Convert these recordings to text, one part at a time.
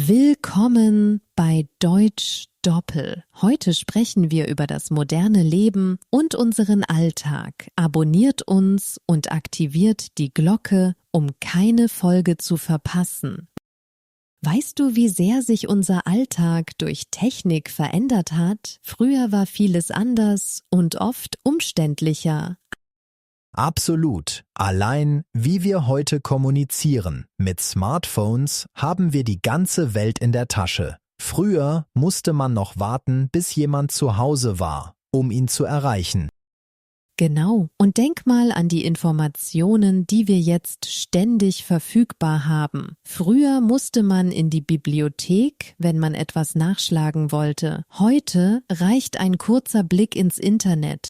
Willkommen bei Deutsch Doppel. Heute sprechen wir über das moderne Leben und unseren Alltag. Abonniert uns und aktiviert die Glocke, um keine Folge zu verpassen. Weißt du, wie sehr sich unser Alltag durch Technik verändert hat? Früher war vieles anders und oft umständlicher. Absolut. Allein, wie wir heute kommunizieren. Mit Smartphones haben wir die ganze Welt in der Tasche. Früher musste man noch warten, bis jemand zu Hause war, um ihn zu erreichen. Genau. Und denk mal an die Informationen, die wir jetzt ständig verfügbar haben. Früher musste man in die Bibliothek, wenn man etwas nachschlagen wollte. Heute reicht ein kurzer Blick ins Internet.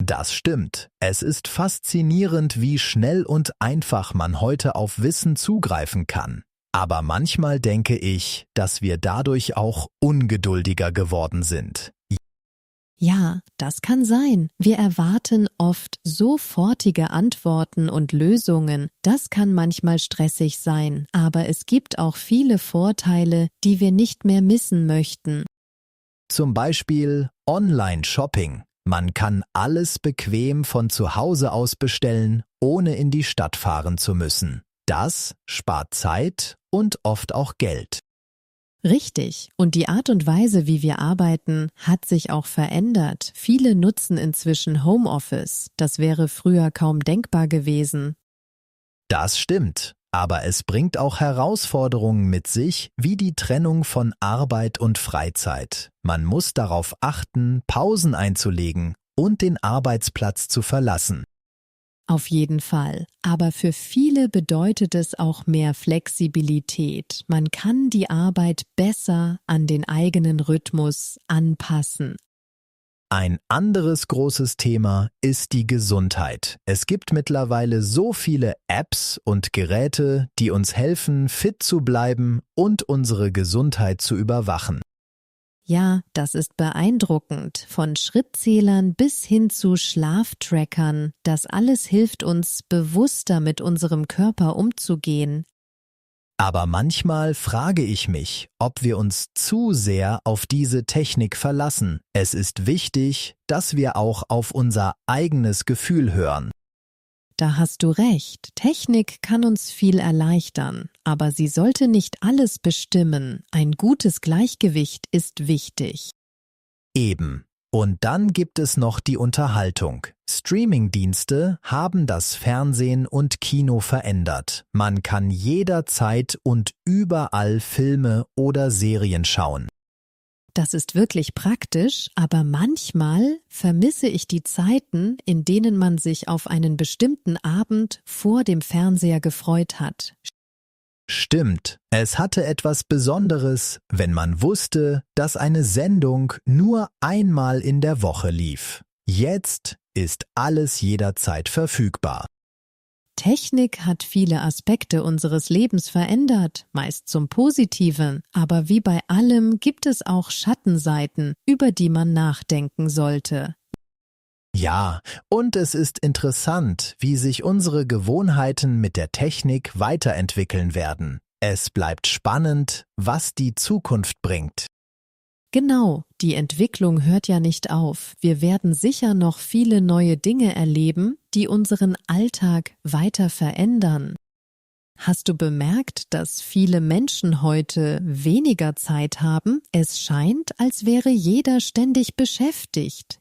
Das stimmt. Es ist faszinierend, wie schnell und einfach man heute auf Wissen zugreifen kann. Aber manchmal denke ich, dass wir dadurch auch ungeduldiger geworden sind. Ja, das kann sein. Wir erwarten oft sofortige Antworten und Lösungen. Das kann manchmal stressig sein, aber es gibt auch viele Vorteile, die wir nicht mehr missen möchten. Zum Beispiel Online-Shopping. Man kann alles bequem von zu Hause aus bestellen, ohne in die Stadt fahren zu müssen. Das spart Zeit und oft auch Geld. Richtig. Und die Art und Weise, wie wir arbeiten, hat sich auch verändert. Viele nutzen inzwischen Homeoffice. Das wäre früher kaum denkbar gewesen. Das stimmt. Aber es bringt auch Herausforderungen mit sich, wie die Trennung von Arbeit und Freizeit. Man muss darauf achten, Pausen einzulegen und den Arbeitsplatz zu verlassen. Auf jeden Fall. Aber für viele bedeutet es auch mehr Flexibilität. Man kann die Arbeit besser an den eigenen Rhythmus anpassen. Ein anderes großes Thema ist die Gesundheit. Es gibt mittlerweile so viele Apps und Geräte, die uns helfen, fit zu bleiben und unsere Gesundheit zu überwachen. Ja, das ist beeindruckend. Von Schrittzählern bis hin zu Schlaftrackern. Das alles hilft uns, bewusster mit unserem Körper umzugehen. Aber manchmal frage ich mich, ob wir uns zu sehr auf diese Technik verlassen. Es ist wichtig, dass wir auch auf unser eigenes Gefühl hören. Da hast du recht. Technik kann uns viel erleichtern, aber sie sollte nicht alles bestimmen. Ein gutes Gleichgewicht ist wichtig. Eben. Und dann gibt es noch die Unterhaltung. Streamingdienste haben das Fernsehen und Kino verändert. Man kann jederzeit und überall Filme oder Serien schauen. Das ist wirklich praktisch, aber manchmal vermisse ich die Zeiten, in denen man sich auf einen bestimmten Abend vor dem Fernseher gefreut hat. Stimmt, es hatte etwas Besonderes, wenn man wusste, dass eine Sendung nur einmal in der Woche lief. Jetzt ist alles jederzeit verfügbar. Technik hat viele Aspekte unseres Lebens verändert, meist zum Positiven, aber wie bei allem gibt es auch Schattenseiten, über die man nachdenken sollte. Ja, und es ist interessant, wie sich unsere Gewohnheiten mit der Technik weiterentwickeln werden. Es bleibt spannend, was die Zukunft bringt. Genau, die Entwicklung hört ja nicht auf. Wir werden sicher noch viele neue Dinge erleben, die unseren Alltag weiter verändern. Hast du bemerkt, dass viele Menschen heute weniger Zeit haben? Es scheint, als wäre jeder ständig beschäftigt.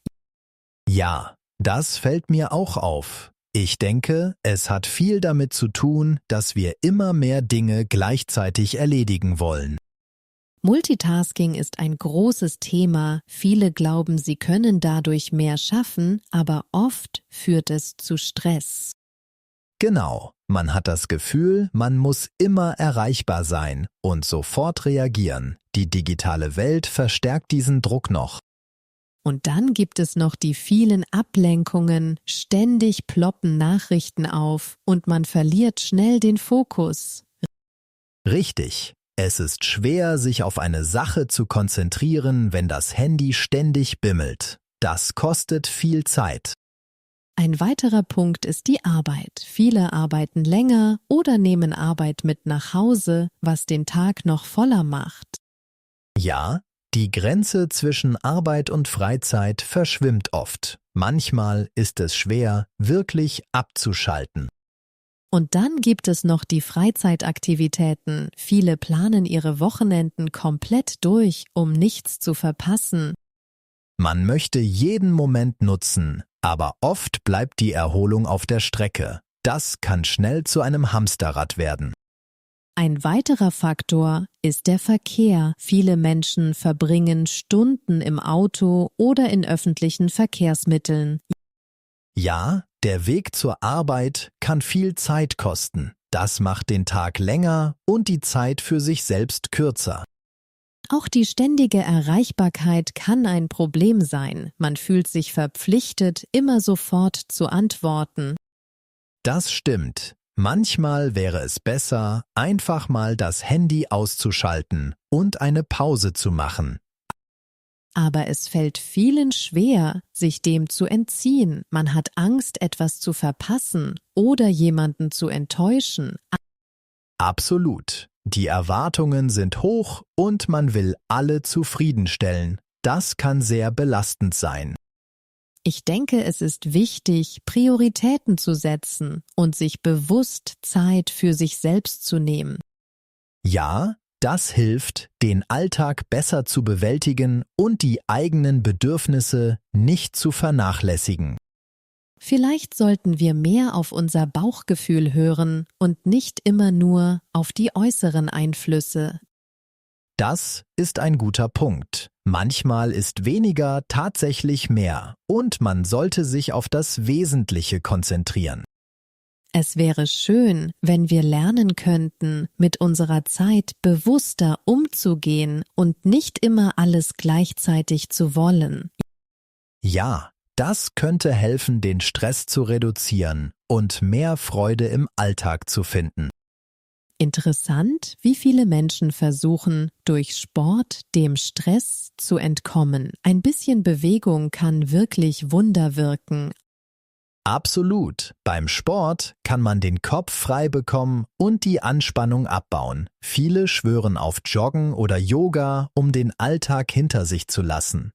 Ja, das fällt mir auch auf. Ich denke, es hat viel damit zu tun, dass wir immer mehr Dinge gleichzeitig erledigen wollen. Multitasking ist ein großes Thema. Viele glauben, sie können dadurch mehr schaffen, aber oft führt es zu Stress. Genau, man hat das Gefühl, man muss immer erreichbar sein und sofort reagieren. Die digitale Welt verstärkt diesen Druck noch. Und dann gibt es noch die vielen Ablenkungen, ständig ploppen Nachrichten auf und man verliert schnell den Fokus. Richtig. Es ist schwer, sich auf eine Sache zu konzentrieren, wenn das Handy ständig bimmelt. Das kostet viel Zeit. Ein weiterer Punkt ist die Arbeit. Viele arbeiten länger oder nehmen Arbeit mit nach Hause, was den Tag noch voller macht. Ja, die Grenze zwischen Arbeit und Freizeit verschwimmt oft. Manchmal ist es schwer, wirklich abzuschalten. Und dann gibt es noch die Freizeitaktivitäten. Viele planen ihre Wochenenden komplett durch, um nichts zu verpassen. Man möchte jeden Moment nutzen, aber oft bleibt die Erholung auf der Strecke. Das kann schnell zu einem Hamsterrad werden. Ein weiterer Faktor ist der Verkehr. Viele Menschen verbringen Stunden im Auto oder in öffentlichen Verkehrsmitteln. Ja, der Weg zur Arbeit kann viel Zeit kosten. Das macht den Tag länger und die Zeit für sich selbst kürzer. Auch die ständige Erreichbarkeit kann ein Problem sein. Man fühlt sich verpflichtet, immer sofort zu antworten. Das stimmt. Manchmal wäre es besser, einfach mal das Handy auszuschalten und eine Pause zu machen. Aber es fällt vielen schwer, sich dem zu entziehen. Man hat Angst, etwas zu verpassen oder jemanden zu enttäuschen. Absolut. Die Erwartungen sind hoch und man will alle zufriedenstellen. Das kann sehr belastend sein. Ich denke, es ist wichtig, Prioritäten zu setzen und sich bewusst Zeit für sich selbst zu nehmen. Ja, das hilft, den Alltag besser zu bewältigen und die eigenen Bedürfnisse nicht zu vernachlässigen. Vielleicht sollten wir mehr auf unser Bauchgefühl hören und nicht immer nur auf die äußeren Einflüsse. Das ist ein guter Punkt. Manchmal ist weniger tatsächlich mehr und man sollte sich auf das Wesentliche konzentrieren. Es wäre schön, wenn wir lernen könnten, mit unserer Zeit bewusster umzugehen und nicht immer alles gleichzeitig zu wollen. Ja, das könnte helfen, den Stress zu reduzieren und mehr Freude im Alltag zu finden. Interessant, wie viele Menschen versuchen, durch Sport dem Stress zu entkommen. Ein bisschen Bewegung kann wirklich Wunder wirken. Absolut. Beim Sport kann man den Kopf frei bekommen und die Anspannung abbauen. Viele schwören auf Joggen oder Yoga, um den Alltag hinter sich zu lassen.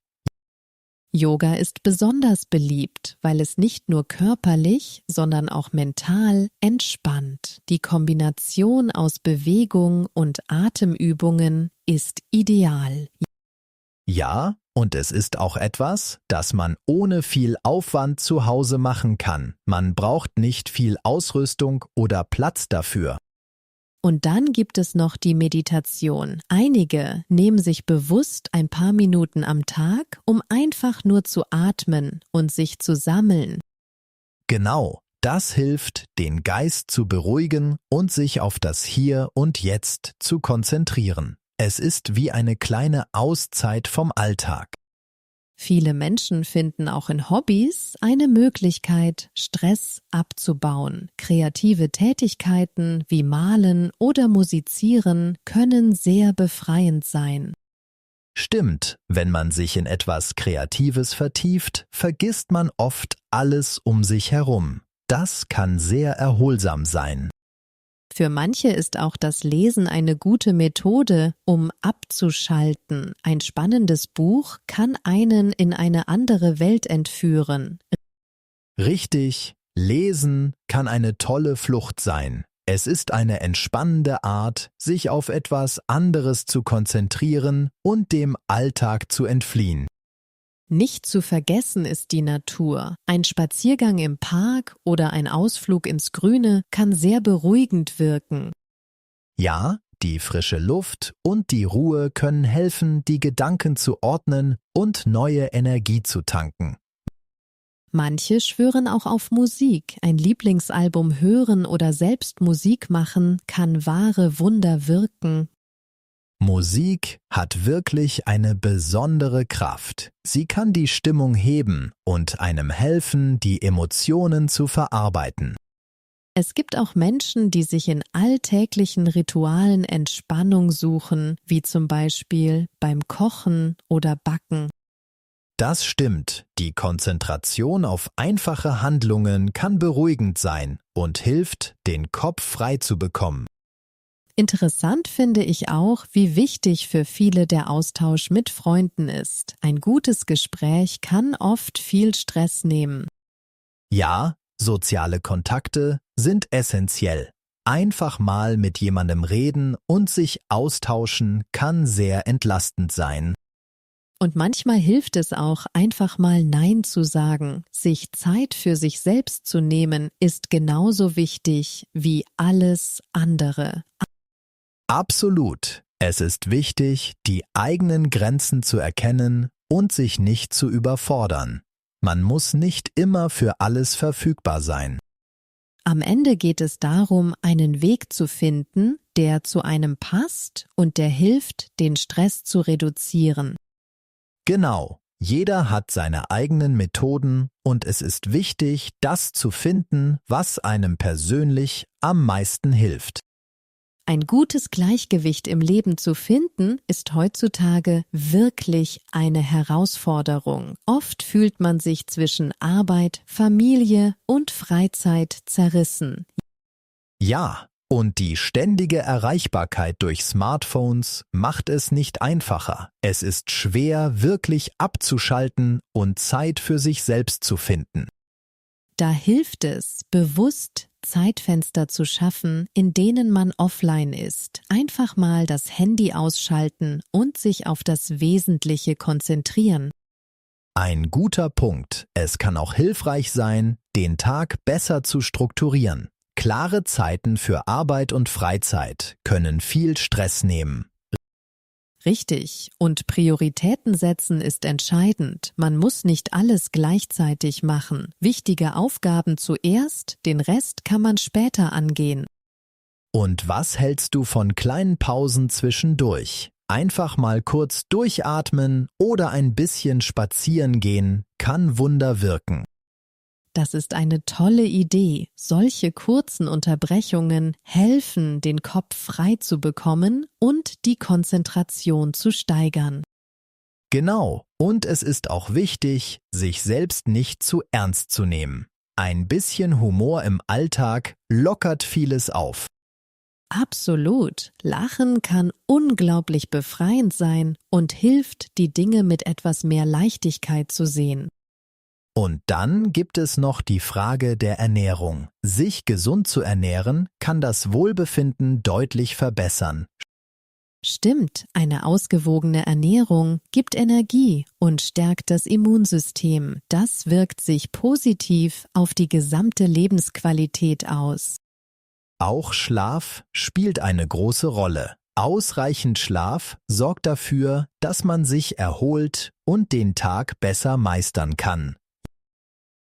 Yoga ist besonders beliebt, weil es nicht nur körperlich, sondern auch mental entspannt. Die Kombination aus Bewegung und Atemübungen ist ideal. Ja, und es ist auch etwas, das man ohne viel Aufwand zu Hause machen kann. Man braucht nicht viel Ausrüstung oder Platz dafür. Und dann gibt es noch die Meditation. Einige nehmen sich bewusst ein paar Minuten am Tag, um einfach nur zu atmen und sich zu sammeln. Genau, das hilft, den Geist zu beruhigen und sich auf das Hier und Jetzt zu konzentrieren. Es ist wie eine kleine Auszeit vom Alltag. Viele Menschen finden auch in Hobbys eine Möglichkeit, Stress abzubauen. Kreative Tätigkeiten wie Malen oder Musizieren können sehr befreiend sein. Stimmt, wenn man sich in etwas Kreatives vertieft, vergisst man oft alles um sich herum. Das kann sehr erholsam sein. Für manche ist auch das Lesen eine gute Methode, um abzuschalten. Ein spannendes Buch kann einen in eine andere Welt entführen. Richtig, Lesen kann eine tolle Flucht sein. Es ist eine entspannende Art, sich auf etwas anderes zu konzentrieren und dem Alltag zu entfliehen. Nicht zu vergessen ist die Natur. Ein Spaziergang im Park oder ein Ausflug ins Grüne kann sehr beruhigend wirken. Ja, die frische Luft und die Ruhe können helfen, die Gedanken zu ordnen und neue Energie zu tanken. Manche schwören auch auf Musik. Ein Lieblingsalbum hören oder selbst Musik machen kann wahre Wunder wirken. Musik hat wirklich eine besondere Kraft. Sie kann die Stimmung heben und einem helfen, die Emotionen zu verarbeiten. Es gibt auch Menschen, die sich in alltäglichen Ritualen Entspannung suchen, wie zum Beispiel beim Kochen oder Backen. Das stimmt, die Konzentration auf einfache Handlungen kann beruhigend sein und hilft, den Kopf frei zu bekommen. Interessant finde ich auch, wie wichtig für viele der Austausch mit Freunden ist. Ein gutes Gespräch kann oft viel Stress nehmen. Ja, soziale Kontakte sind essentiell. Einfach mal mit jemandem reden und sich austauschen kann sehr entlastend sein. Und manchmal hilft es auch, einfach mal Nein zu sagen. Sich Zeit für sich selbst zu nehmen, ist genauso wichtig wie alles andere. Absolut. Es ist wichtig, die eigenen Grenzen zu erkennen und sich nicht zu überfordern. Man muss nicht immer für alles verfügbar sein. Am Ende geht es darum, einen Weg zu finden, der zu einem passt und der hilft, den Stress zu reduzieren. Genau, jeder hat seine eigenen Methoden und es ist wichtig, das zu finden, was einem persönlich am meisten hilft. Ein gutes Gleichgewicht im Leben zu finden, ist heutzutage wirklich eine Herausforderung. Oft fühlt man sich zwischen Arbeit, Familie und Freizeit zerrissen. Ja, und die ständige Erreichbarkeit durch Smartphones macht es nicht einfacher. Es ist schwer, wirklich abzuschalten und Zeit für sich selbst zu finden. Da hilft es, bewusst Zeitfenster zu schaffen, in denen man offline ist. Einfach mal das Handy ausschalten und sich auf das Wesentliche konzentrieren. Ein guter Punkt. Es kann auch hilfreich sein, den Tag besser zu strukturieren. Klare Zeiten für Arbeit und Freizeit können viel Stress nehmen. Richtig. Und Prioritäten setzen ist entscheidend. Man muss nicht alles gleichzeitig machen. Wichtige Aufgaben zuerst, den Rest kann man später angehen. Und was hältst du von kleinen Pausen zwischendurch? Einfach mal kurz durchatmen oder ein bisschen spazieren gehen kann Wunder wirken. Das ist eine tolle Idee. Solche kurzen Unterbrechungen helfen, den Kopf frei zu bekommen und die Konzentration zu steigern. Genau, und es ist auch wichtig, sich selbst nicht zu ernst zu nehmen. Ein bisschen Humor im Alltag lockert vieles auf. Absolut. Lachen kann unglaublich befreiend sein und hilft, die Dinge mit etwas mehr Leichtigkeit zu sehen. Und dann gibt es noch die Frage der Ernährung. Sich gesund zu ernähren, kann das Wohlbefinden deutlich verbessern. Stimmt, eine ausgewogene Ernährung gibt Energie und stärkt das Immunsystem. Das wirkt sich positiv auf die gesamte Lebensqualität aus. Auch Schlaf spielt eine große Rolle. Ausreichend Schlaf sorgt dafür, dass man sich erholt und den Tag besser meistern kann.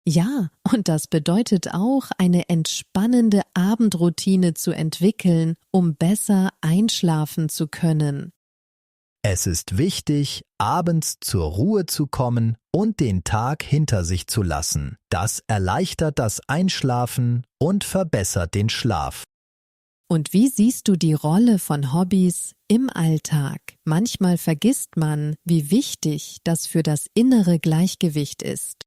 Ja, und das bedeutet auch, eine entspannende Abendroutine zu entwickeln, um besser einschlafen zu können. Es ist wichtig, abends zur Ruhe zu kommen und den Tag hinter sich zu lassen. Das erleichtert das Einschlafen und verbessert den Schlaf. Und wie siehst du die Rolle von Hobbys im Alltag? Manchmal vergisst man, wie wichtig das für das innere Gleichgewicht ist.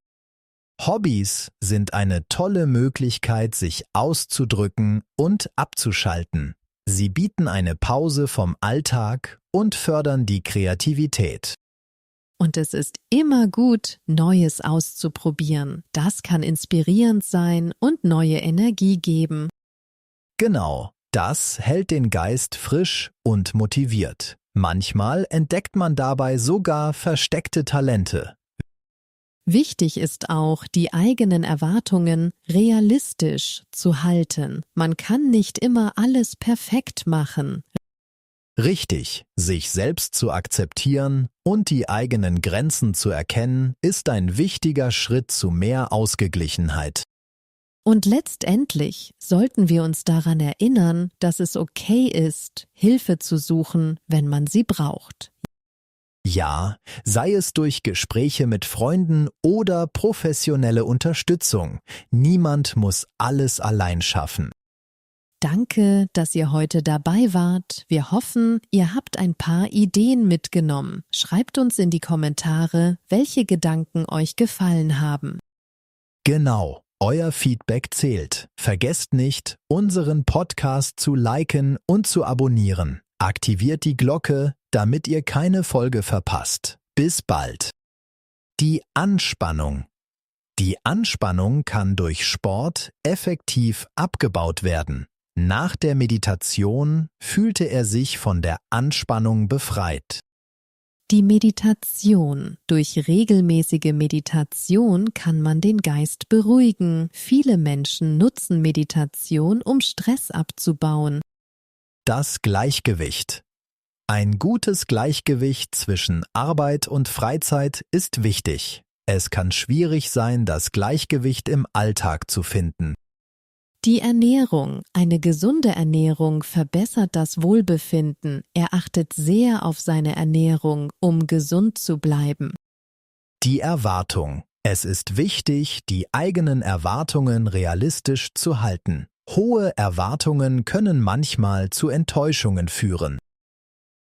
Hobbys sind eine tolle Möglichkeit, sich auszudrücken und abzuschalten. Sie bieten eine Pause vom Alltag und fördern die Kreativität. Und es ist immer gut, Neues auszuprobieren. Das kann inspirierend sein und neue Energie geben. Genau, das hält den Geist frisch und motiviert. Manchmal entdeckt man dabei sogar versteckte Talente. Wichtig ist auch, die eigenen Erwartungen realistisch zu halten. Man kann nicht immer alles perfekt machen. Richtig, sich selbst zu akzeptieren und die eigenen Grenzen zu erkennen, ist ein wichtiger Schritt zu mehr Ausgeglichenheit. Und letztendlich sollten wir uns daran erinnern, dass es okay ist, Hilfe zu suchen, wenn man sie braucht. Ja, sei es durch Gespräche mit Freunden oder professionelle Unterstützung. Niemand muss alles allein schaffen. Danke, dass ihr heute dabei wart. Wir hoffen, ihr habt ein paar Ideen mitgenommen. Schreibt uns in die Kommentare, welche Gedanken euch gefallen haben. Genau, euer Feedback zählt. Vergesst nicht, unseren Podcast zu liken und zu abonnieren. Aktiviert die Glocke, damit ihr keine Folge verpasst. Bis bald. Die Anspannung. Die Anspannung kann durch Sport effektiv abgebaut werden. Nach der Meditation fühlte er sich von der Anspannung befreit. Die Meditation. Durch regelmäßige Meditation kann man den Geist beruhigen. Viele Menschen nutzen Meditation, um Stress abzubauen. Das Gleichgewicht. Ein gutes Gleichgewicht zwischen Arbeit und Freizeit ist wichtig. Es kann schwierig sein, das Gleichgewicht im Alltag zu finden. Die Ernährung. Eine gesunde Ernährung verbessert das Wohlbefinden. Er achtet sehr auf seine Ernährung, um gesund zu bleiben. Die Erwartung. Es ist wichtig, die eigenen Erwartungen realistisch zu halten. Hohe Erwartungen können manchmal zu Enttäuschungen führen.